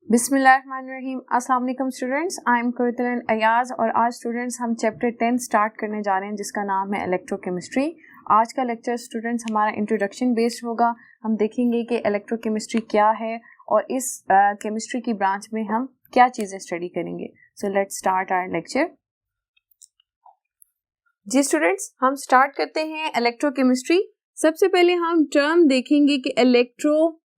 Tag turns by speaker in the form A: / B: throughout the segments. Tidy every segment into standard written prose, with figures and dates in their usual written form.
A: बिस्मिल्लाहिर्रहमानिर्रहीम। अस्सलाम वालेकुम स्टूडेंट्स, आई एम कवितलन अयाज और आज स्टूडेंट्स हम चैप्टर 10 स्टार्ट करने जा रहे हैं जिसका नाम है इलेक्ट्रोकेमिस्ट्री। आज का लेक्चर स्टूडेंट्स हमारा इंट्रोडक्शन बेस्ड होगा। हम देखेंगे कि इलेक्ट्रोकेमिस्ट्री क्या है और इस केमिस्ट्री की ब्रांच में हम क्या चीज़ें स्टडी करेंगे। So let's start our lecture. जी स्टूडेंट्स, हम स्टार्ट करते हैं इलेक्ट्रोकेमिस्ट्री। सबसे पहले हम टर्म देखेंगे कि इलेक्ट्रोकेमिस्ट्री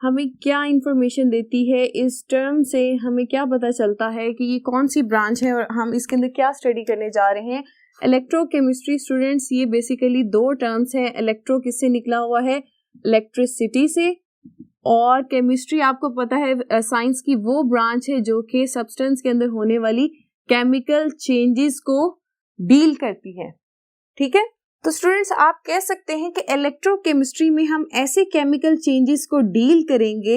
A: हमें क्या इंफॉर्मेशन देती है। इस टर्म से हमें क्या पता चलता है कि ये कौन सी ब्रांच है और हम इसके अंदर क्या स्टडी करने जा रहे हैं। इलेक्ट्रोकेमिस्ट्री स्टूडेंट्स ये बेसिकली दो टर्म्स हैं। इलेक्ट्रो किससे निकला हुआ है? इलेक्ट्रिसिटी से। और केमिस्ट्री आपको पता है साइंस की वो ब्रांच है जो कि सब्सटेंस के अंदर होने वाली केमिकल चेंजेस को डील करती है। ठीक है, तो स्टूडेंट्स आप कह सकते हैं कि इलेक्ट्रोकेमिस्ट्री में हम ऐसे केमिकल चेंजेस को डील करेंगे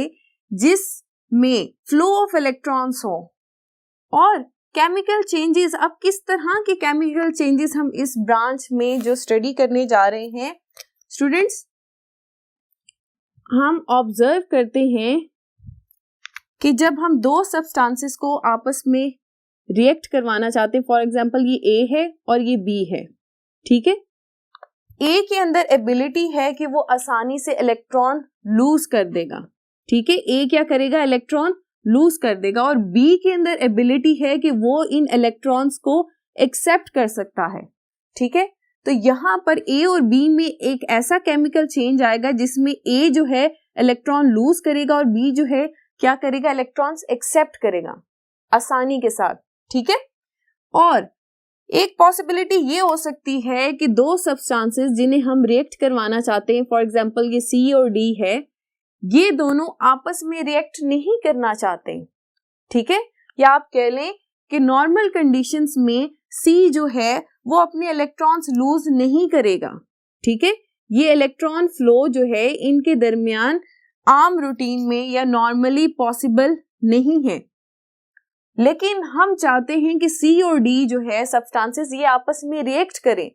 A: जिसमें फ्लो ऑफ इलेक्ट्रॉन्स हो। और केमिकल चेंजेस, अब किस तरह के केमिकल चेंजेस हम इस ब्रांच में जो स्टडी करने जा रहे हैं स्टूडेंट्स, हम ऑब्जर्व करते हैं कि जब हम दो सब्सटेंसेस को आपस में रिएक्ट करवाना चाहते हैं, फॉर एग्जांपल ये ए है और ये बी है, ठीक है। ए के अंदर एबिलिटी है कि वो आसानी से इलेक्ट्रॉन लूज कर देगा, ठीक है। ए क्या करेगा? इलेक्ट्रॉन लूज कर देगा। और बी के अंदर एबिलिटी है कि वो इन इलेक्ट्रॉन्स को एक्सेप्ट कर सकता है, ठीक है। तो यहां पर ए और बी में एक ऐसा केमिकल चेंज आएगा जिसमें ए जो है इलेक्ट्रॉन लूज करेगा और बी जो है क्या करेगा? इलेक्ट्रॉन्स एक्सेप्ट करेगा आसानी के साथ, ठीक है। और एक पॉसिबिलिटी ये हो सकती है कि दो सब्सटेंसेस जिन्हें हम रिएक्ट करवाना चाहते हैं, फॉर एग्जांपल ये सी और डी है, ये दोनों आपस में रिएक्ट नहीं करना चाहते, ठीक है। या आप कह लें कि नॉर्मल कंडीशंस में सी जो है वो अपने इलेक्ट्रॉन्स लूज नहीं करेगा, ठीक है। ये इलेक्ट्रॉन फ्लो जो है इनके दरमियान आम रूटीन में या नॉर्मली पॉसिबल नहीं है। लेकिन हम चाहते हैं कि सी और डी जो है सब्सटेंसेस ये आपस में रिएक्ट करें।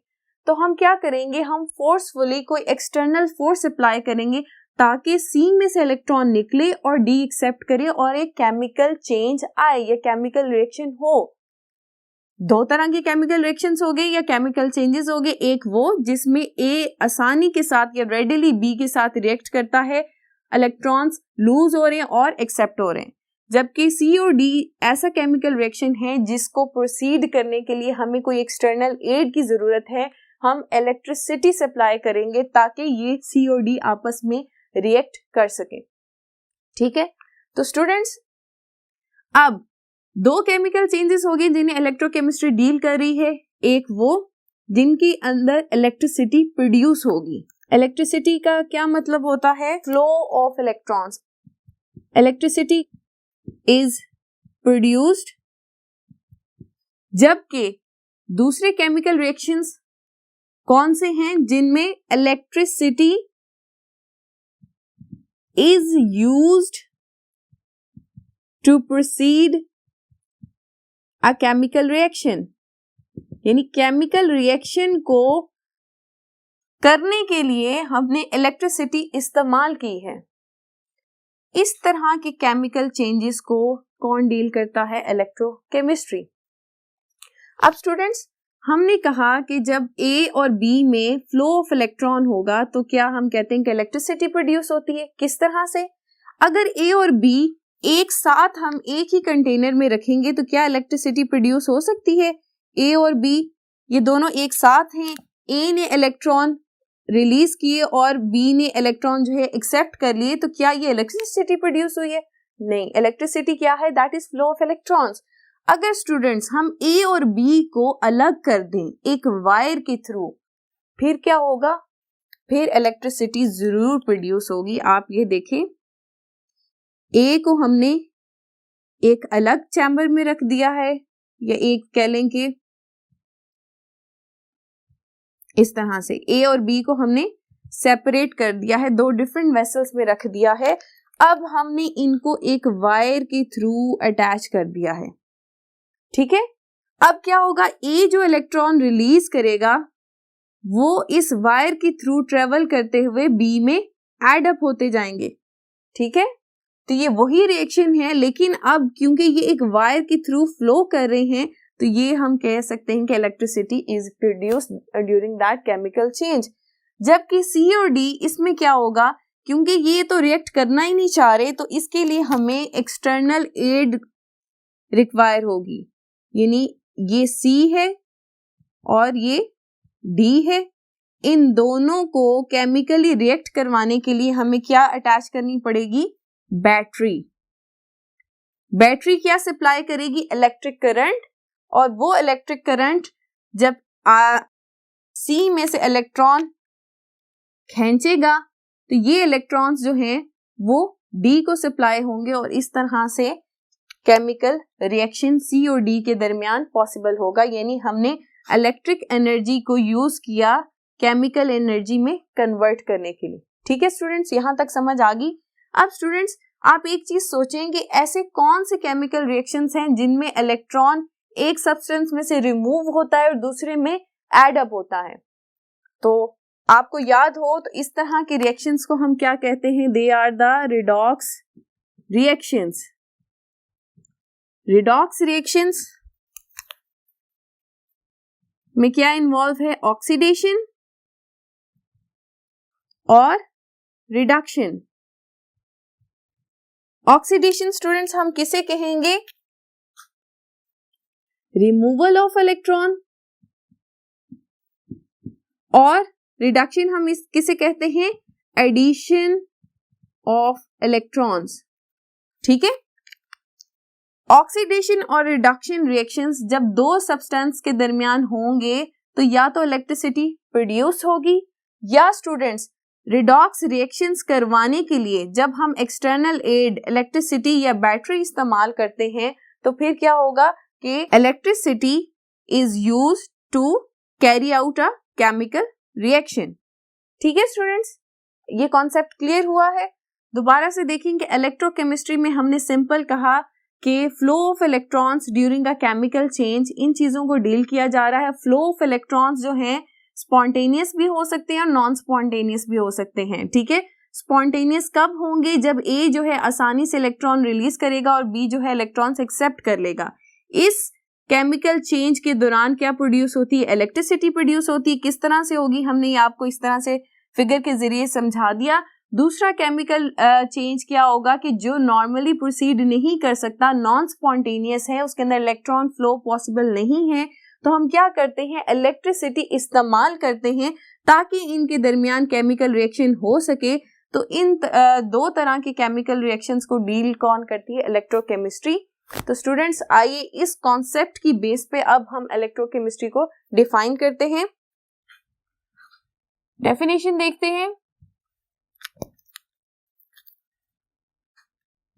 A: तो हम क्या करेंगे? हम फोर्सफुली कोई एक्सटर्नल फोर्स अप्लाई करेंगे ताकि सी में से इलेक्ट्रॉन निकले और डी एक्सेप्ट करे और एक केमिकल चेंज आए या केमिकल रिएक्शन हो। दो तरह के केमिकल रिएक्शंस हो गए या केमिकल चेंजेस हो गए। एक वो जिसमें ए आसानी के साथ या रेडिली बी के साथ रिएक्ट करता है, इलेक्ट्रॉन्स लूज हो रहे हैं और एक्सेप्ट हो रहे हैं। जबकि सी और डी ऐसा केमिकल रिएक्शन है जिसको प्रोसीड करने के लिए हमें कोई एक्सटर्नल एड की जरूरत है। हम इलेक्ट्रिसिटी सप्लाई करेंगे ताकि ये सी और डी आपस में रिएक्ट कर सके, ठीक है। तो स्टूडेंट्स अब दो केमिकल चेंजेस हो गए जिन्हें इलेक्ट्रोकेमिस्ट्री डील कर रही है। एक वो जिनके अंदर इलेक्ट्रिसिटी प्रोड्यूस होगी। इलेक्ट्रिसिटी का क्या मतलब होता है? Flow of electrons. Electricity is produced, जबकि दूसरे केमिकल रिएक्शंस कौन से हैं जिनमें electricity is used to proceed a chemical reaction। यानी केमिकल रिएक्शन को करने के लिए हमने इलेक्ट्रिसिटी इस्तेमाल की है। इस तरह के केमिकल चेंजेस को कौन डील करता है? इलेक्ट्रोकेमिस्ट्री। अब स्टूडेंट्स हमने कहा कि जब ए और बी में फ्लो ऑफ इलेक्ट्रॉन होगा तो क्या हम कहते हैं कि इलेक्ट्रिसिटी प्रोड्यूस होती है। किस तरह से? अगर ए और बी एक साथ हम एक ही कंटेनर में रखेंगे तो क्या इलेक्ट्रिसिटी प्रोड्यूस हो सकती है? ए और बी ये दोनों एक साथ हैं, ए ने इलेक्ट्रॉन रिलीज किए और बी ने इलेक्ट्रॉन जो है एक्सेप्ट कर लिए, तो क्या ये इलेक्ट्रिसिटी प्रोड्यूस हुई है? नहीं। इलेक्ट्रिसिटी क्या है? That is flow of electrons. अगर स्टूडेंट्स हम ए और बी को अलग कर दें एक वायर के थ्रू, फिर क्या होगा? फिर इलेक्ट्रिसिटी जरूर प्रोड्यूस होगी। आप ये देखें, ए को हमने एक अलग चैम्बर में रख दिया है या एक कह लें कि इस तरह से ए और बी को हमने सेपरेट कर दिया है, दो डिफरेंट वेसल्स में रख दिया है। अब हमने इनको एक वायर के थ्रू अटैच कर दिया है, ठीक है। अब क्या होगा? ए जो इलेक्ट्रॉन रिलीज करेगा वो इस वायर के थ्रू ट्रेवल करते हुए बी में एड अप होते जाएंगे, ठीक है। तो ये वही रिएक्शन है, लेकिन अब क्योंकि ये एक वायर के थ्रू फ्लो कर रहे हैं तो ये हम कह सकते हैं कि electricity is produced during that chemical change. जबकि सी और डी, इसमें क्या होगा, क्योंकि ये तो रिएक्ट करना ही नहीं चाह रहे तो इसके लिए हमें एक्सटर्नल एड रिक्वायर होगी, यानी ये सी है और ये डी है। इन दोनों को केमिकली रिएक्ट करवाने के लिए हमें क्या अटैच करनी पड़ेगी, बैटरी। बैटरी क्या सप्लाई करेगी, इलेक्ट्रिक करंट, और वो इलेक्ट्रिक करंट जब सी में से इलेक्ट्रॉन खींचेगा तो ये इलेक्ट्रॉन्स जो हैं वो डी को सप्लाई होंगे और इस तरह से केमिकल रिएक्शन सी और डी के दरमियान पॉसिबल होगा। यानी हमने इलेक्ट्रिक एनर्जी को यूज किया केमिकल एनर्जी में कन्वर्ट करने के लिए। ठीक है स्टूडेंट्स, यहां तक समझ आ गई। अब स्टूडेंट्स आप एक चीज सोचेंगे, ऐसे कौन से केमिकल रिएक्शंस हैं जिनमें इलेक्ट्रॉन एक सब्सटेंस में से रिमूव होता है और दूसरे में एड अप होता है। तो आपको याद हो तो इस तरह के रिएक्शंस को हम क्या कहते हैं, they are the redox reactions. Redox reactions में क्या इन्वॉल्व है, ऑक्सीडेशन और रिडक्शन। ऑक्सीडेशन स्टूडेंट्स हम किसे कहेंगे, रिमूवल ऑफ इलेक्ट्रॉन, और रिडक्शन हम इस किसे कहते हैं, एडिशन ऑफ इलेक्ट्रॉन्स। ठीक है, ऑक्सीडेशन और रिडक्शन रिएक्शंस जब दो सब्सटेंस के दरमियान होंगे तो या तो इलेक्ट्रिसिटी प्रोड्यूस होगी, या स्टूडेंट्स रिडॉक्स रिएक्शंस करवाने के लिए जब हम एक्सटर्नल एड इलेक्ट्रिसिटी या बैटरी इस्तेमाल करते हैं तो फिर क्या होगा कि electricity is used to carry out a chemical reaction. ठीक है स्टूडेंट्स, ये कॉन्सेप्ट क्लियर हुआ है। दोबारा से देखेंगे, इलेक्ट्रोकेमिस्ट्री में हमने सिंपल कहा कि flow of electrons during a chemical change, इन चीजों को डील किया जा रहा है। फ्लो ऑफ इलेक्ट्रॉन्स जो हैं स्पॉन्टेनियस भी हो सकते हैं और नॉन स्पॉन्टेनियस भी हो सकते हैं। ठीक है, स्पॉन्टेनियस कब होंगे, जब ए जो है आसानी से इलेक्ट्रॉन रिलीज करेगा और बी जो है इलेक्ट्रॉन्स एक्सेप्ट कर लेगा। इस केमिकल चेंज के दौरान क्या प्रोड्यूस होती है, इलेक्ट्रिसिटी प्रोड्यूस होती है। किस तरह से होगी, हमने ये आपको इस तरह से फिगर के जरिए समझा दिया। दूसरा केमिकल चेंज क्या होगा कि जो नॉर्मली प्रोसीड नहीं कर सकता, नॉन स्पॉन्टेनियस है, उसके अंदर इलेक्ट्रॉन फ्लो पॉसिबल नहीं है, तो हम क्या करते हैं, इलेक्ट्रिसिटी इस्तेमाल करते हैं ताकि इनके दरमियान केमिकल रिएक्शन हो सके। तो इन दो तरह के केमिकल रिएक्शंस को डील कौन करती है, इलेक्ट्रोकेमिस्ट्री। तो स्टूडेंट्स आइए इस कॉन्सेप्ट की बेस पे अब हम इलेक्ट्रोकेमिस्ट्री को डिफाइन करते हैं। डेफिनेशन देखते हैं।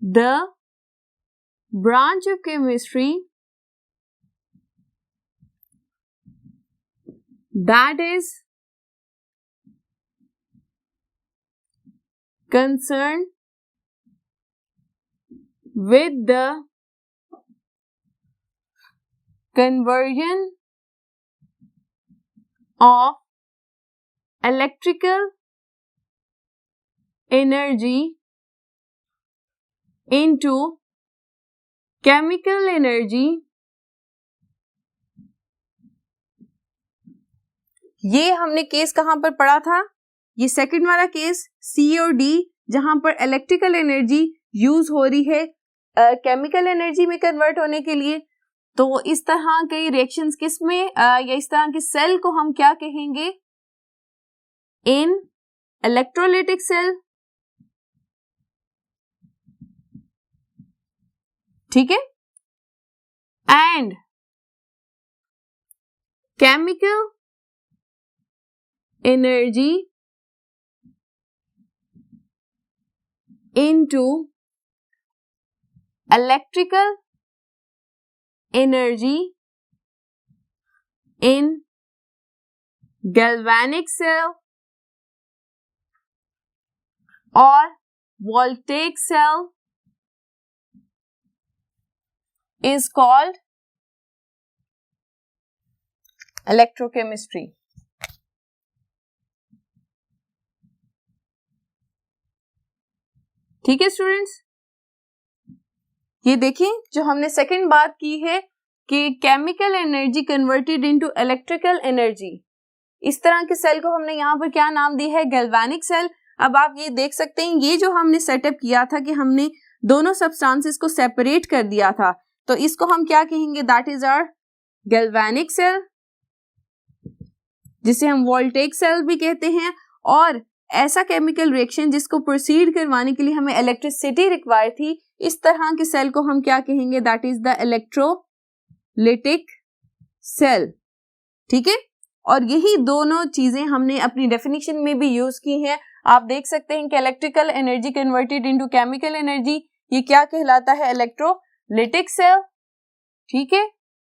A: The branch of chemistry that is concerned with the conversion of electrical energy into chemical energy, ये हमने केस कहां पर पढ़ा था, ये सेकंड वाला केस सी और डी, जहां पर इलेक्ट्रिकल एनर्जी यूज हो रही है केमिकल एनर्जी में कन्वर्ट होने के लिए। तो इस तरह के रिएक्शंस किसमें या इस तरह के सेल को हम क्या कहेंगे, इन इलेक्ट्रोलाइटिक सेल। ठीक है, and chemical energy into electrical energy in galvanic cell और voltaic cell is called electrochemistry. ठीक है स्टूडेंट्स, ये देखें जो हमने सेकंड बात की है कि chemical energy converted into electrical energy, इस तरह के सेल को हमने यहाँ पर क्या नाम दिया है, गैल्वेनिक सेल। अब आप ये देख सकते हैं ये जो हमने सेटअप किया था कि हमने दोनों सब्सटेंसेस को सेपरेट कर दिया था, तो इसको हम क्या कहेंगे, that is our galvanic cell, जिसे हम वोल्टेइक सेल भी कहते हैं। और ऐसा केमिकल रिएक्शन जिसको प्रोसीड करवाने के लिए हमें इलेक्ट्रिसिटी रिक्वायर थी, इस तरह के सेल को हम क्या कहेंगे, that is the electrolytic cell. ठीक है, और यही दोनों चीजें हमने अपनी डेफिनेशन में भी यूज की हैं। आप देख सकते हैं कि electrical energy converted into chemical energy, ये क्या कहलाता है, इलेक्ट्रोलिटिक सेल। ठीक है,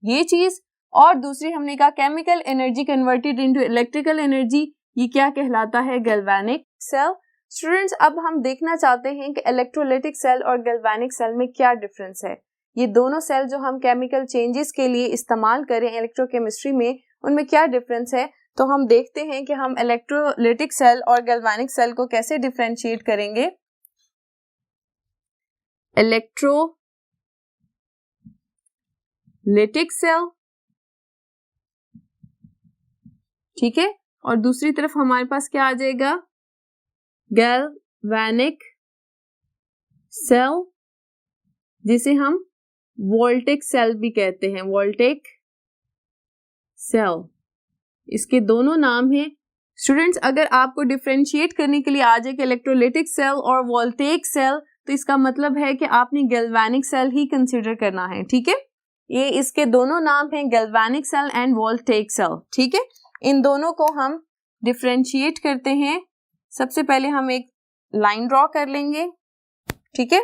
A: ये चीज। और दूसरी हमने कहा chemical energy converted into electrical energy, ये क्या कहलाता है, गैल्वेनिक सेल। स्टूडेंट्स, अब हम देखना चाहते हैं कि इलेक्ट्रोलिटिक सेल और गैल्वेनिक सेल में क्या डिफरेंस है। ये दोनों सेल जो हम केमिकल चेंजेस के लिए इस्तेमाल करें इलेक्ट्रोकेमिस्ट्री में, उनमें क्या डिफरेंस है। तो हम देखते हैं कि हम इलेक्ट्रोलिटिक सेल और गैल्वेनिक सेल को कैसे डिफरेंशिएट करेंगे। इलेक्ट्रोलिटिक सेल, ठीक है, और दूसरी तरफ हमारे पास क्या आ जाएगा, गैल्वेनिक सेल, जिसे हम वोल्टेइक सेल भी कहते हैं, वोल्टेइक सेल। इसके दोनों नाम हैं। स्टूडेंट्स, अगर आपको डिफरेंशिएट करने के लिए आ जाए कि इलेक्ट्रोलिटिक सेल और वोल्टेइक सेल, तो इसका मतलब है कि आपने गैल्वेनिक सेल ही कंसीडर करना है। ठीक है, ये इसके दोनों नाम हैं, galvanic cell and voltaic cell. ठीक है, इन दोनों को हम डिफरेंशिएट करते हैं। सबसे पहले हम एक लाइन ड्रॉ कर लेंगे। ठीक है,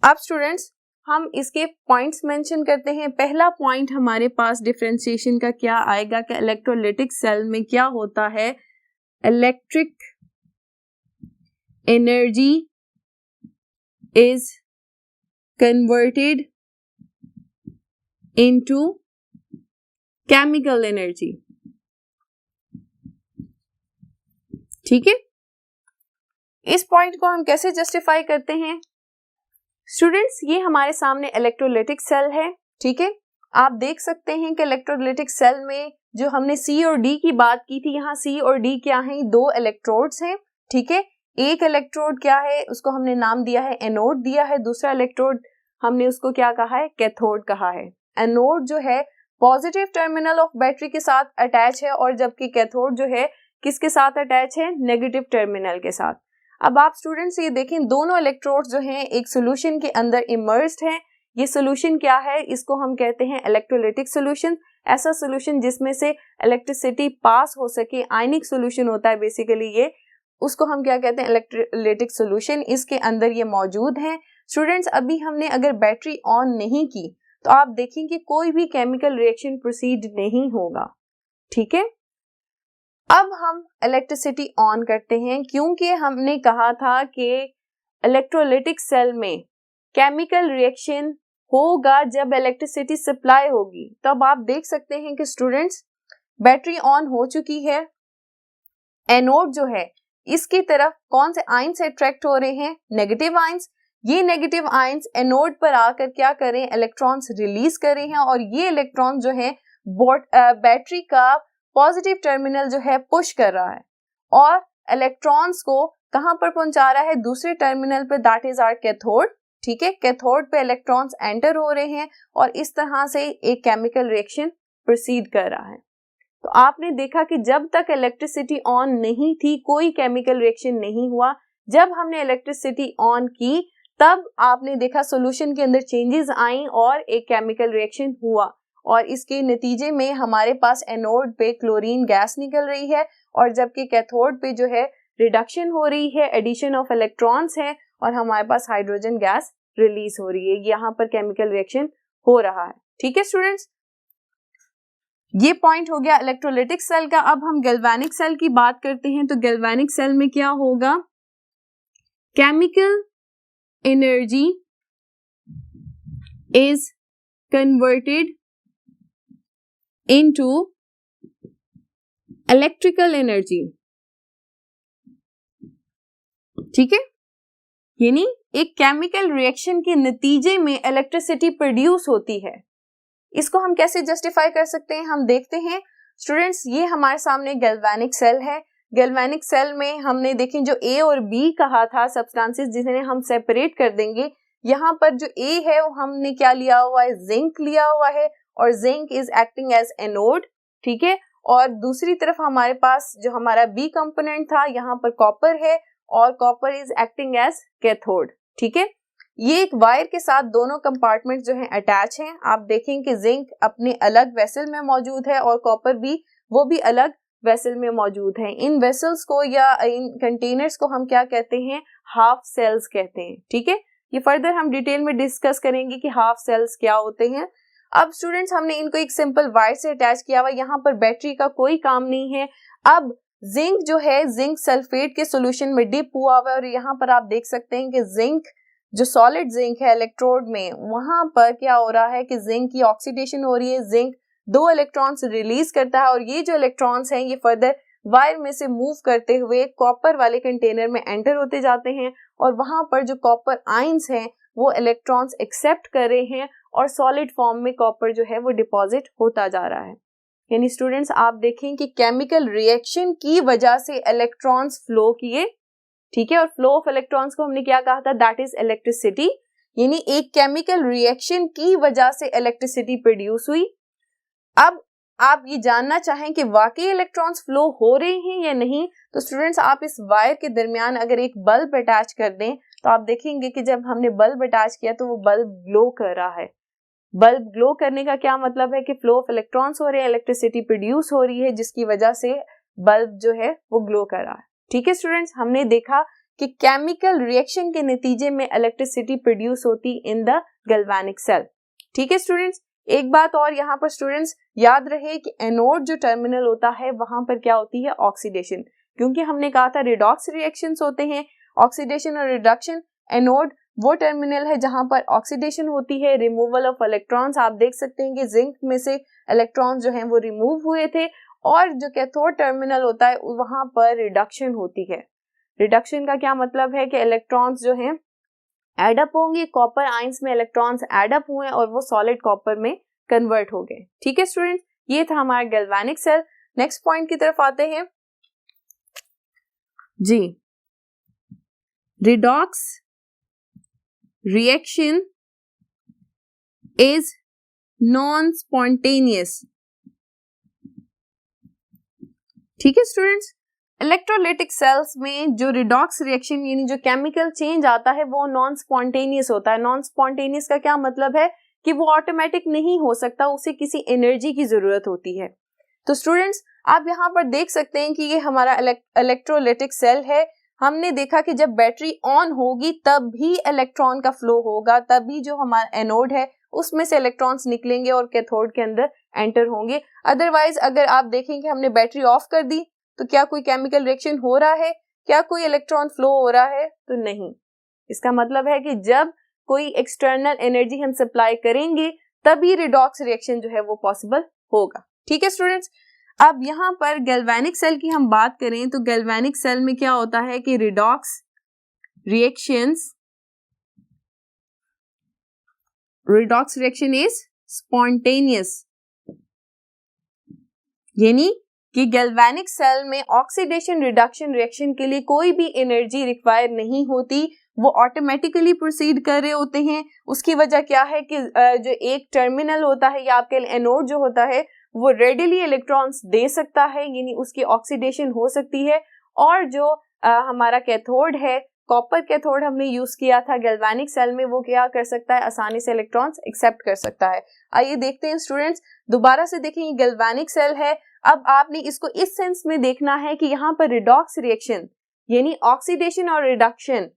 A: अब स्टूडेंट्स हम इसके पॉइंट्स मेंशन करते हैं। पहला पॉइंट हमारे पास डिफरेंशिएशन का क्या आएगा कि इलेक्ट्रोलिटिक सेल में क्या होता है, electric energy is converted into chemical energy. ठीक है, इस पॉइंट को हम कैसे जस्टिफाई करते हैं। स्टूडेंट्स, ये हमारे सामने इलेक्ट्रोलिटिक सेल है। ठीक है, आप देख सकते हैं कि इलेक्ट्रोलिटिक सेल में जो हमने सी और डी की बात की थी, यहाँ सी और डी क्या है, दो इलेक्ट्रोड्स हैं। ठीक है, एक इलेक्ट्रोड क्या है, उसको हमने नाम दिया है एनोड दिया है, दूसरा इलेक्ट्रोड हमने उसको क्या कहा है, कैथोड कहा है। एनोड जो है पॉजिटिव टर्मिनल ऑफ बैटरी के साथ अटैच है, और जबकि कैथोड जो है किसके साथ अटैच है, नेगेटिव टर्मिनल के साथ। अब आप स्टूडेंट्स ये देखें, दोनों इलेक्ट्रोड्स जो हैं एक सॉल्यूशन के अंदर इमर्ज्ड हैं। ये सॉल्यूशन क्या है, इसको हम कहते हैं इलेक्ट्रोलिटिक सॉल्यूशन। ऐसा सॉल्यूशन जिसमें से इलेक्ट्रिसिटी पास हो सके, आयनिक सॉल्यूशन होता है बेसिकली ये, उसको हम क्या कहते हैं, इलेक्ट्रोलिटिक सॉल्यूशन। इसके अंदर ये मौजूद है। स्टूडेंट्स, अभी हमने अगर बैटरी ऑन नहीं की तो आप देखेंगे कोई भी केमिकल रिएक्शन प्रोसीड नहीं होगा। ठीक है, अब हम इलेक्ट्रिसिटी ऑन करते हैं, क्योंकि हमने कहा था कि इलेक्ट्रोलिटिक सेल में केमिकल रिएक्शन होगा जब इलेक्ट्रिसिटी सप्लाई होगी। तब आप देख सकते हैं कि स्टूडेंट्स बैटरी ऑन हो चुकी है। एनोड जो है इसकी तरफ कौन से आयंस अट्रैक्ट हो रहे हैं, नेगेटिव आयंस। ये नेगेटिव आयंस एनोड पर आकर क्या करें, इलेक्ट्रॉन्स रिलीज कर रहे हैं, और ये इलेक्ट्रॉन जो है बैटरी का पॉजिटिव टर्मिनल जो है पुश कर रहा है, और इलेक्ट्रॉन्स को कहां पर पहुंचा रहा है, दूसरे टर्मिनल पे, दैट इज आवर कैथोड। ठीक है, कैथोड पे इलेक्ट्रॉन्स एंटर हो रहे हैं, और इस तरह से एक केमिकल रिएक्शन प्रोसीड कर रहा है। तो आपने देखा कि जब तक इलेक्ट्रिसिटी ऑन नहीं थी कोई केमिकल रिएक्शन नहीं हुआ। जब हमने इलेक्ट्रिसिटी ऑन की तब आपने देखा सॉल्यूशन के अंदर चेंजेस आई और एक केमिकल रिएक्शन हुआ, और इसके नतीजे में हमारे पास एनोड पे क्लोरीन गैस निकल रही है, और जबकि कैथोड पे जो है रिडक्शन हो रही है, एडिशन ऑफ इलेक्ट्रॉन्स है, और हमारे पास हाइड्रोजन गैस रिलीज हो रही है। यहाँ पर केमिकल रिएक्शन हो रहा है। ठीक है स्टूडेंट्स, ये पॉइंट हो गया इलेक्ट्रोलिटिक सेल का। अब हम गैल्वेनिक सेल की बात करते हैं। तो गैल्वेनिक सेल में क्या होगा, chemical energy is converted into electrical energy. ठीक है, यानी एक केमिकल रिएक्शन के नतीजे में इलेक्ट्रिसिटी प्रोड्यूस होती है। इसको हम कैसे जस्टिफाई कर सकते हैं, हम देखते हैं स्टूडेंट्स। ये हमारे सामने गैल्वेनिक सेल है। गैल्वेनिक सेल में हमने देखें जो ए और बी कहा था सब्सटेंसेस जिन्हें हम सेपरेट कर देंगे, यहाँ पर जो ए है वो हमने क्या लिया हुआ है, जिंक लिया हुआ है, और zinc is acting as anode, ठीक है। और दूसरी तरफ हमारे पास जो हमारा बी कंपोनेंट था, यहाँ पर कॉपर है और copper is acting as cathode, ठीक है। ये एक वायर के साथ दोनों कंपार्टमेंट जो हैं अटैच हैं। आप देखें कि जिंक अपने अलग वेसल में मौजूद है और कॉपर भी वो भी अलग वेसल में मौजूद है। इन वेसल्स को या इन कंटेनर्स को हम क्या कहते हैं, हाफ सेल्स कहते हैं, ठीक है। ये फर्दर हम डिटेल में डिस्कस करेंगे कि हाफ सेल्स क्या होते हैं। अब स्टूडेंट्स हमने इनको एक सिंपल वायर से अटैच किया हुआ, यहाँ पर बैटरी का कोई काम नहीं है। अब जिंक जो है जिंक सल्फेट के सॉल्यूशन में डिप हुआ हुआ है और यहाँ पर आप देख सकते हैं कि जिंक जो सॉलिड जिंक है इलेक्ट्रोड में, वहां पर क्या हो रहा है कि जिंक की ऑक्सीडेशन हो रही है। जिंक 2 इलेक्ट्रॉन्स रिलीज करता है और ये जो इलेक्ट्रॉन्स हैं ये फर्दर वायर में से मूव करते हुए कॉपर वाले कंटेनर में एंटर होते जाते हैं और वहां पर जो कॉपर आयंस हैं वो इलेक्ट्रॉन्स एक्सेप्ट कर रहे हैं और सॉलिड फॉर्म में कॉपर जो है वो डिपॉजिट होता जा रहा है। यानी स्टूडेंट्स आप देखें कि केमिकल रिएक्शन की वजह से इलेक्ट्रॉन्स फ्लो किए, ठीक है। और फ्लो ऑफ इलेक्ट्रॉन्स को हमने क्या कहा था, दैट इज इलेक्ट्रिसिटी। यानी एक केमिकल रिएक्शन की वजह से इलेक्ट्रिसिटी प्रोड्यूस हुई। अब आप ये जानना चाहें कि वाकई इलेक्ट्रॉन्स फ्लो हो रहे हैं या नहीं, तो स्टूडेंट्स आप इस वायर के दरमियान अगर एक बल्ब अटैच कर दें तो आप देखेंगे कि जब हमने बल्ब अटैच किया तो वो बल्ब ग्लो कर रहा है। बल्ब ग्लो करने का क्या मतलब है कि फ्लो ऑफ इलेक्ट्रॉन्स हो रहे हैं, इलेक्ट्रिसिटी प्रोड्यूस हो रही है जिसकी वजह से बल्ब जो है वो ग्लो कर रहा है, ठीक है। स्टूडेंट्स हमने देखा कि केमिकल रिएक्शन के नतीजे में इलेक्ट्रिसिटी प्रोड्यूस होती इन द गैल्वेनिक सेल, ठीक है। स्टूडेंट्स एक बात और यहाँ पर स्टूडेंट्स याद रहे कि एनोड जो टर्मिनल होता है वहां पर क्या होती है, ऑक्सीडेशन, क्योंकि हमने कहा था रिडॉक्स रिएक्शंस होते हैं, ऑक्सीडेशन और रिडक्शन। एनोड वो टर्मिनल है जहां पर ऑक्सीडेशन होती है, रिमूवल ऑफ इलेक्ट्रॉन्स। आप देख सकते हैं कि जिंक में से इलेक्ट्रॉन्स जो हैं वो रिमूव हुए थे, और जो कैथोड टर्मिनल होता है वहां पर रिडक्शन होती है। रिडक्शन का क्या मतलब है कि इलेक्ट्रॉन्स जो हैं एड अप होंगे, कॉपर आयंस में इलेक्ट्रॉन्स एड अप हुए और वो सॉलिड कॉपर में कन्वर्ट हो गए, ठीक है स्टूडेंट्स। ये था हमारा गैल्वेनिक सेल। नेक्स्ट पॉइंट की तरफ आते हैं जी। Redox reaction is non spontaneous, ठीक है स्टूडेंट्स। इलेक्ट्रोलाइटिक सेल्स में जो रिडॉक्स रिएक्शन यानी जो केमिकल चेंज आता है वो नॉन स्पॉन्टेनियस होता है। नॉन स्पॉन्टेनियस का क्या मतलब है कि वो ऑटोमेटिक नहीं हो सकता, उसे किसी एनर्जी की जरूरत होती है। तो स्टूडेंट्स आप यहाँ पर देख सकते हैं कि ये हमारा इलेक्ट्रोलाइटिक सेल है। हमने देखा कि जब बैटरी ऑन होगी तब भी इलेक्ट्रॉन का फ्लो होगा, तभी जो हमारा एनोड है उसमें से इलेक्ट्रॉन्स निकलेंगे और कैथोड के अंदर एंटर होंगे। अदरवाइज अगर आप देखें कि हमने बैटरी ऑफ कर दी तो क्या कोई केमिकल रिएक्शन हो रहा है, क्या कोई इलेक्ट्रॉन फ्लो हो रहा है, तो नहीं। इसका मतलब है कि जब कोई एक्सटर्नल एनर्जी हम सप्लाई करेंगे तभी रिडॉक्स रिएक्शन जो है वो पॉसिबल होगा, ठीक है स्टूडेंट्स। अब यहाँ पर गैल्वेनिक सेल की हम बात करें तो गैल्वेनिक सेल में क्या होता है कि रिडॉक्स रिएक्शन इज स्पॉन्टेनियस, यानी कि गैल्वेनिक सेल में ऑक्सीडेशन रिडक्शन रिएक्शन के लिए कोई भी एनर्जी रिक्वायर नहीं होती, वो ऑटोमेटिकली प्रोसीड कर रहे होते हैं। उसकी वजह क्या है कि जो एक टर्मिनल होता है या आपके एनोड जो होता है वो रेडिली इलेक्ट्रॉन्स दे सकता है, यानी उसकी ऑक्सीडेशन हो सकती है। और जो हमारा कैथोड है, कॉपर कैथोड हमने यूज किया था गैल्वेनिक सेल में, वो क्या कर सकता है, आसानी से इलेक्ट्रॉन्स एक्सेप्ट कर सकता है। आइए देखते हैं स्टूडेंट्स, दोबारा से देखें ये गैल्वेनिक सेल है। अब आपने इसको इस सेंस में देखना है कि यहाँ पर रिडॉक्स रिएक्शन यानी ऑक्सीडेशन और रिडक्शन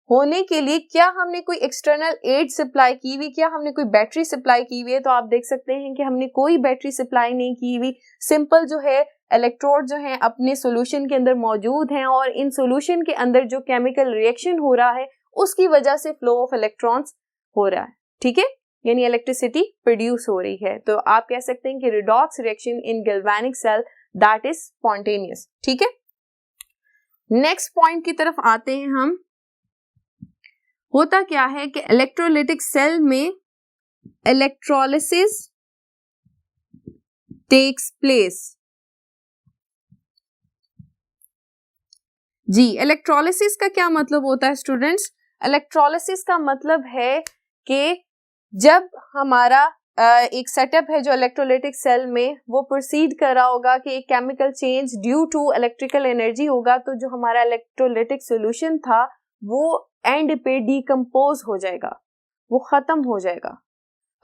A: होने के लिए क्या हमने कोई एक्सटर्नल एड सप्लाई की हुई, क्या हमने कोई बैटरी सप्लाई की हुई है, तो आप देख सकते हैं कि हमने कोई बैटरी सप्लाई नहीं की हुई। सिंपल जो है इलेक्ट्रोड जो है अपने सॉल्यूशन के अंदर मौजूद हैं और इन सॉल्यूशन के अंदर जो केमिकल रिएक्शन हो रहा है उसकी वजह से फ्लो ऑफ इलेक्ट्रॉन्स हो रहा है, ठीक है, यानी इलेक्ट्रिसिटी प्रोड्यूस हो रही है। तो आप कह सकते हैं कि redox reaction in galvanic cell that is spontaneous, ठीक है। नेक्स्ट पॉइंट की तरफ आते हैं हम, होता क्या है कि इलेक्ट्रोलाइटिक सेल में इलेक्ट्रोलिसिस टेक्स प्लेस। जी, इलेक्ट्रोलिसिस का क्या मतलब होता है स्टूडेंट्स? इलेक्ट्रोलिसिस का मतलब है कि जब हमारा एक सेटअप है जो इलेक्ट्रोलाइटिक सेल में, वो प्रोसीड कर रहा होगा कि एक chemical change due to electrical energy होगा, तो जो हमारा इलेक्ट्रोलाइटिक सॉल्यूशन था वो एंड पे डिकम्पोज हो जाएगा, वो खत्म हो जाएगा।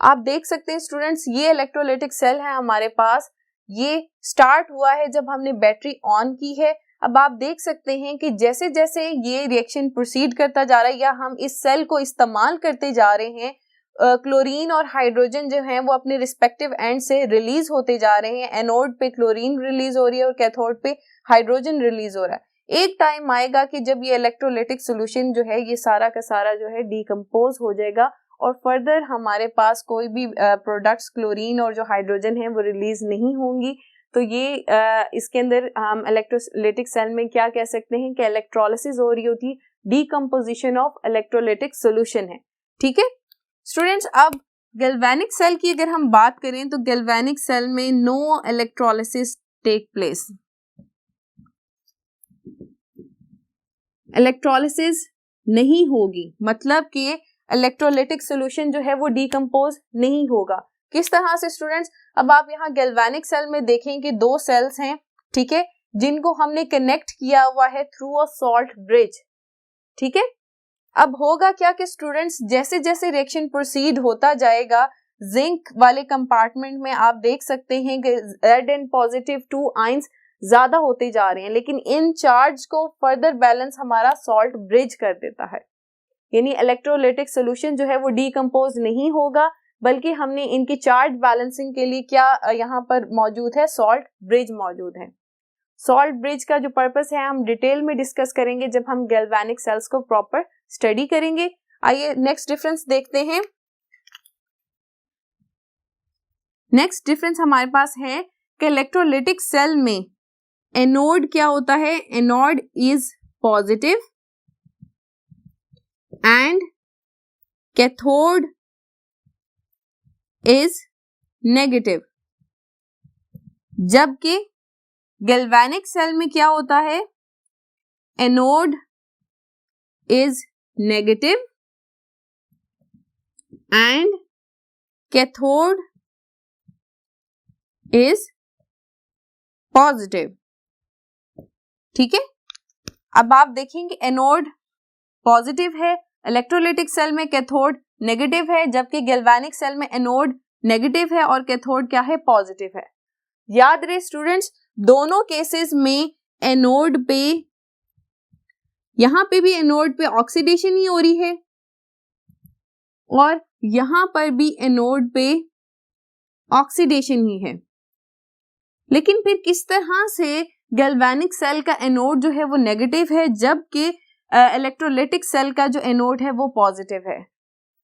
A: आप देख सकते हैं स्टूडेंट्स, ये इलेक्ट्रोलाइटिक सेल है हमारे पास, ये स्टार्ट हुआ है जब हमने बैटरी ऑन की है। अब आप देख सकते हैं कि जैसे जैसे ये रिएक्शन प्रोसीड करता जा रहा है या हम इस सेल को इस्तेमाल करते जा रहे हैं, क्लोरीन और हाइड्रोजन जो है वो अपने रिस्पेक्टिव एंड से रिलीज होते जा रहे हैं। एनोड पे क्लोरीन रिलीज हो रही है और कैथोड पे हाइड्रोजन रिलीज हो रहा है। एक टाइम आएगा कि जब ये इलेक्ट्रोलाइटिक सॉल्यूशन जो है ये सारा का सारा जो है डिकम्पोज हो जाएगा और फर्दर हमारे पास कोई भी प्रोडक्ट्स क्लोरीन और जो हाइड्रोजन है वो रिलीज नहीं होंगी। तो ये इसके अंदर हम इलेक्ट्रोलाइटिक सेल में क्या कह सकते हैं कि इलेक्ट्रोलिसिस हो रही होती, डिकम्पोजिशन ऑफ इलेक्ट्रोलाइटिक सॉल्यूशन है। ठीक है स्टूडेंट्स, अब गैल्वेनिक सेल की अगर हम बात करें तो गैल्वेनिक सेल में no electrolysis take place. Electrolysis नहीं होगी, मतलब कि इलेक्ट्रोलाइटिक सॉल्यूशन जो है वो डिकम्पोज नहीं होगा। किस तरह से स्टूडेंट्स? अब आप यहाँ गैल्वेनिक सेल में देखें कि दो सेल्स हैं, ठीक है, जिनको हमने कनेक्ट किया हुआ है थ्रू अ सॉल्ट ब्रिज। ठीक है, अब होगा क्या कि स्टूडेंट्स जैसे जैसे रिएक्शन प्रोसीड होता जाएगा, जिंक वाले कंपार्टमेंट में आप देख सकते हैं कि Zn पॉजिटिव 2 आयंस ज्यादा होते जा रहे हैं, लेकिन इन चार्ज को फर्दर बैलेंस हमारा सॉल्ट ब्रिज कर देता है। यानी इलेक्ट्रोलाइटिक सॉल्यूशन जो है वो डिकम्पोज नहीं होगा, बल्कि हमने इनकी चार्ज बैलेंसिंग के लिए क्या यहाँ पर मौजूद है, सॉल्ट ब्रिज मौजूद है। सॉल्ट ब्रिज का जो पर्पस है हम डिटेल में डिस्कस करेंगे जब हम गैल्वेनिक सेल्स को प्रॉपर स्टडी करेंगे। आइए नेक्स्ट डिफरेंस देखते हैं। नेक्स्ट डिफरेंस हमारे पास है कि इलेक्ट्रोलाइटिक सेल में एनोड क्या होता है, anode is positive and cathode is negative, जबकि गैल्वेनिक सेल में क्या होता है, anode is negative and cathode is positive. ठीक है, अब आप देखेंगे एनोड पॉजिटिव है इलेक्ट्रोलाइटिक सेल में, कैथोड नेगेटिव है, जबकि गैल्वेनिक सेल में एनोड नेगेटिव है और कैथोड क्या है, पॉजिटिव है। याद रहे स्टूडेंट्स, दोनों केसेस में एनोड पे, यहां पे भी एनोड पे ऑक्सीडेशन ही हो रही है और यहां पर भी एनोड पे ऑक्सीडेशन ही है। लेकिन फिर किस तरह से गैल्वेनिक सेल का एनोड जो है वो नेगेटिव है, जबकि इलेक्ट्रोलाइटिक सेल का जो एनोड है वो पॉजिटिव है?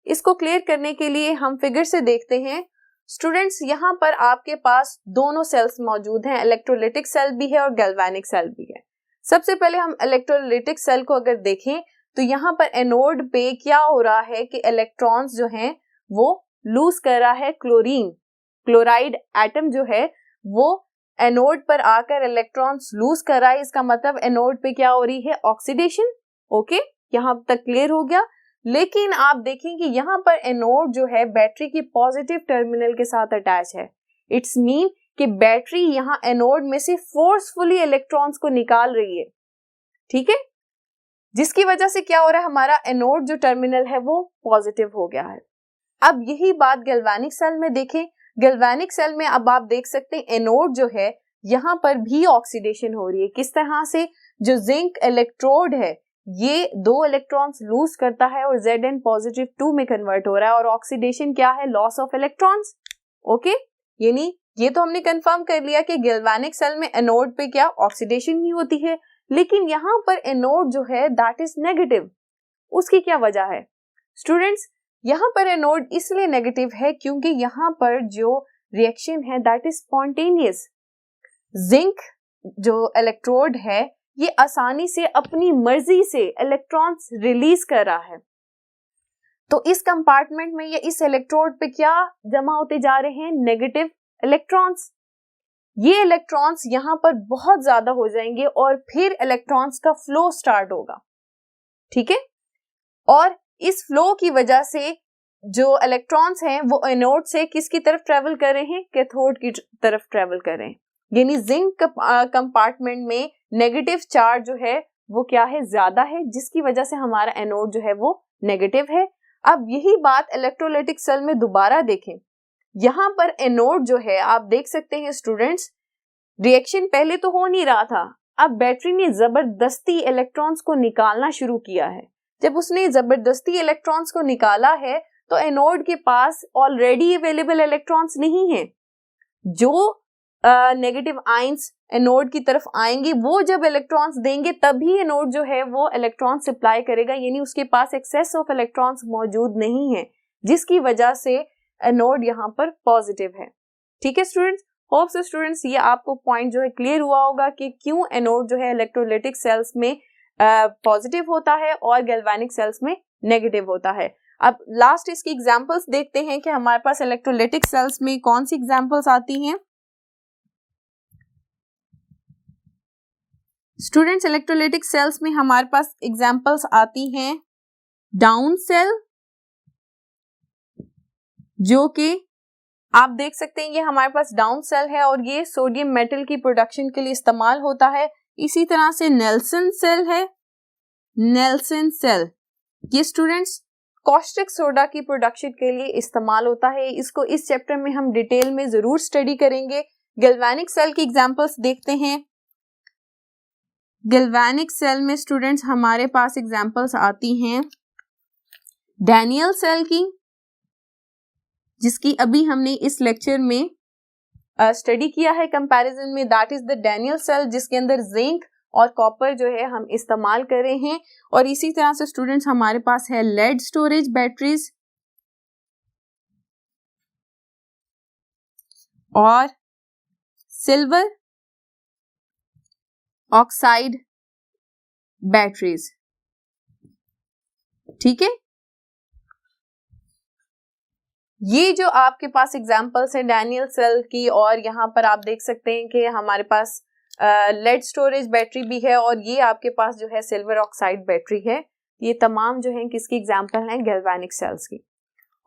A: इसको क्लियर करने के लिए हम फिगर से देखते हैं। स्टूडेंट्स, यहाँ पर आपके पास दोनों सेल्स मौजूद हैं, इलेक्ट्रोलाइटिक सेल भी है और गैल्वेनिक सेल भी है। सबसे पहले हम इलेक्ट्रोलाइटिक सेल को अगर देखें तो यहाँ पर एनोड पे क्या हो रहा है कि इलेक्ट्रॉन्स जो हैं वो लूज कर रहा है क्लोरीन, क्लोराइड एटम जो है वो एनोड पर आकर इलेक्ट्रॉन्स लूज कर रहा है। इसका मतलब एनोड पे क्या हो रही है, ऑक्सीडेशन। ओके, यहाँ तक क्लियर हो गया। लेकिन आप देखें कि यहाँ पर एनोड जो है बैटरी की पॉजिटिव टर्मिनल के साथ अटैच है। इट्स मीन कि बैटरी यहाँ एनोड में से फोर्सफुली इलेक्ट्रॉन्स को निकाल रही है। ठीक है, जिसकी वजह से क्या हो रहा है, हमारा एनोड जो टर्मिनल है वो पॉजिटिव हो गया है। अब यही बात गैल्वेनिक सेल में देखें। गैल्वेनिक सेल में अब आप देख सकते हैं एनोड जो है यहाँ पर भी ऑक्सीडेशन हो रही है। किस तरह से, जो जिंक इलेक्ट्रोड है ये 2 इलेक्ट्रॉन्स लूज करता है और Zn पॉजिटिव 2 में कन्वर्ट हो रहा है और ऑक्सीडेशन क्या है, लॉस ऑफ इलेक्ट्रॉन्स। ओके, यानी ये तो हमने कंफर्म कर लिया कि गैल्वेनिक सेल में एनोड पे क्या ऑक्सीडेशन ही होती है, लेकिन यहाँ पर एनोड जो है दैट इज नेगेटिव। उसकी क्या वजह है स्टूडेंट्स? यहाँ पर एनोड इसलिए नेगेटिव है क्योंकि यहाँ पर जो रिएक्शन है दैट इज स्पॉन्टेनियस। जिंक जो इलेक्ट्रोड है ये आसानी से अपनी मर्जी से इलेक्ट्रॉन्स रिलीज कर रहा है। तो इस कंपार्टमेंट में या इस इलेक्ट्रोड पे क्या जमा होते जा रहे हैं? Negative electrons. ये इलेक्ट्रॉन्स यहां पर बहुत ज्यादा हो जाएंगे और फिर इलेक्ट्रॉन्स का फ्लो स्टार्ट होगा, ठीक है। और इस फ्लो की वजह से जो इलेक्ट्रॉन्स हैं वो एनोड से किसकी तरफ ट्रेवल कर रहे हैं? कैथोड की तरफ ट्रेवल कर रहे हैं। यानी जिंक कंपार्टमेंट में नेगेटिव चार्ज जो है वो क्या है? ज्यादा है, जिसकी वजह से हमारा एनोड जो है वो नेगेटिव है। अब यही बात इलेक्ट्रोलाइटिक सेल में दोबारा देखें। यहां पर एनोड जो है आप देख सकते हैं स्टूडेंट्स, रिएक्शन पहले तो हो नहीं रहा था, अब बैटरी ने जबरदस्ती इलेक्ट्रॉन्स को निकालना शुरू किया है। जब उसने जबरदस्ती इलेक्ट्रॉन्स को निकाला है तो एनोड के पास ऑलरेडी अवेलेबल इलेक्ट्रॉन्स नहीं है। जो नेगेटिव आयंस एनोड की तरफ आएंगे वो जब इलेक्ट्रॉन्स देंगे तभी एनोड जो है वो इलेक्ट्रॉन सप्लाई करेगा, यानी उसके पास एक्सेस ऑफ इलेक्ट्रॉन्स मौजूद नहीं है, जिसकी वजह से एनोड यहाँ पर पॉजिटिव है। ठीक है स्टूडेंट्स, होप सो स्टूडेंट्स ये आपको पॉइंट जो है क्लियर हुआ होगा कि क्यों एनोड जो है इलेक्ट्रोलाइटिक सेल्स में पॉजिटिव होता है और गैल्वेनिक सेल्स में नेगेटिव होता है। अब लास्ट इसकी एग्जांपल्स देखते हैं कि हमारे पास इलेक्ट्रोलाइटिक सेल्स में कौन सी एग्जांपल्स आती हैं। स्टूडेंट्स इलेक्ट्रोलाइटिक सेल्स में हमारे पास एग्जांपल्स आती हैं डाउन सेल, जो कि आप देख सकते हैं ये हमारे पास डाउन सेल है और ये सोडियम मेटल की प्रोडक्शन के लिए इस्तेमाल होता है। इसी तरह से नेल्सन सेल है, नेल्सन सेल ये स्टूडेंट्स कॉस्टिक सोडा की प्रोडक्शन के लिए इस्तेमाल होता है। इसको इस चैप्टर में हम डिटेल में जरूर स्टडी करेंगे। गैल्वेनिक सेल की एग्जांपल्स देखते हैं। गैल्वेनिक सेल में स्टूडेंट्स हमारे पास एग्जांपल्स आती हैं डैनियल सेल की, जिसकी अभी हमने इस लेक्चर में स्टडी किया है कंपैरिजन में, that is the Daniell cell, जिसके अंदर जिंक और कॉपर जो है हम इस्तेमाल कर रहे हैं। और इसी तरह से स्टूडेंट्स हमारे पास है लेड स्टोरेज बैटरीज और सिल्वर ऑक्साइड बैटरीज, ठीक है। ये जो आपके पास एग्जांपल्स हैं डैनियल सेल की, और यहाँ पर आप देख सकते हैं कि हमारे पास लेड स्टोरेज बैटरी भी है और ये आपके पास जो है सिल्वर ऑक्साइड बैटरी है। ये तमाम जो है किसकी एग्जांपल हैं? गैल्वेनिक सेल्स की।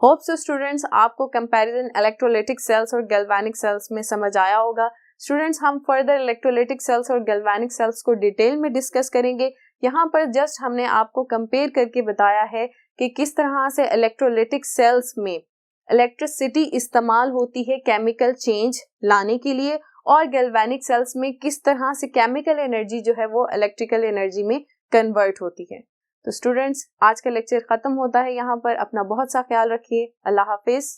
A: होप सो स्टूडेंट्स आपको कंपैरिजन इलेक्ट्रोलाइटिक सेल्स और गैल्वेनिक सेल्स में समझ आया होगा। स्टूडेंट्स हम फर्दर इलेक्ट्रोलाइटिक सेल्स और गैल्वेनिक सेल्स को डिटेल में डिस्कस करेंगे। यहाँ पर जस्ट हमने आपको कंपेयर करके बताया है कि किस तरह से इलेक्ट्रोलाइटिक सेल्स में इलेक्ट्रिसिटी इस्तेमाल होती है केमिकल चेंज लाने के लिए, और गैल्वेनिक सेल्स में किस तरह से केमिकल एनर्जी जो है वो इलेक्ट्रिकल एनर्जी में कन्वर्ट होती है। तो स्टूडेंट्स आज का लेक्चर खत्म होता है यहाँ पर। अपना बहुत सा ख्याल रखिए। अल्लाह हाफिज।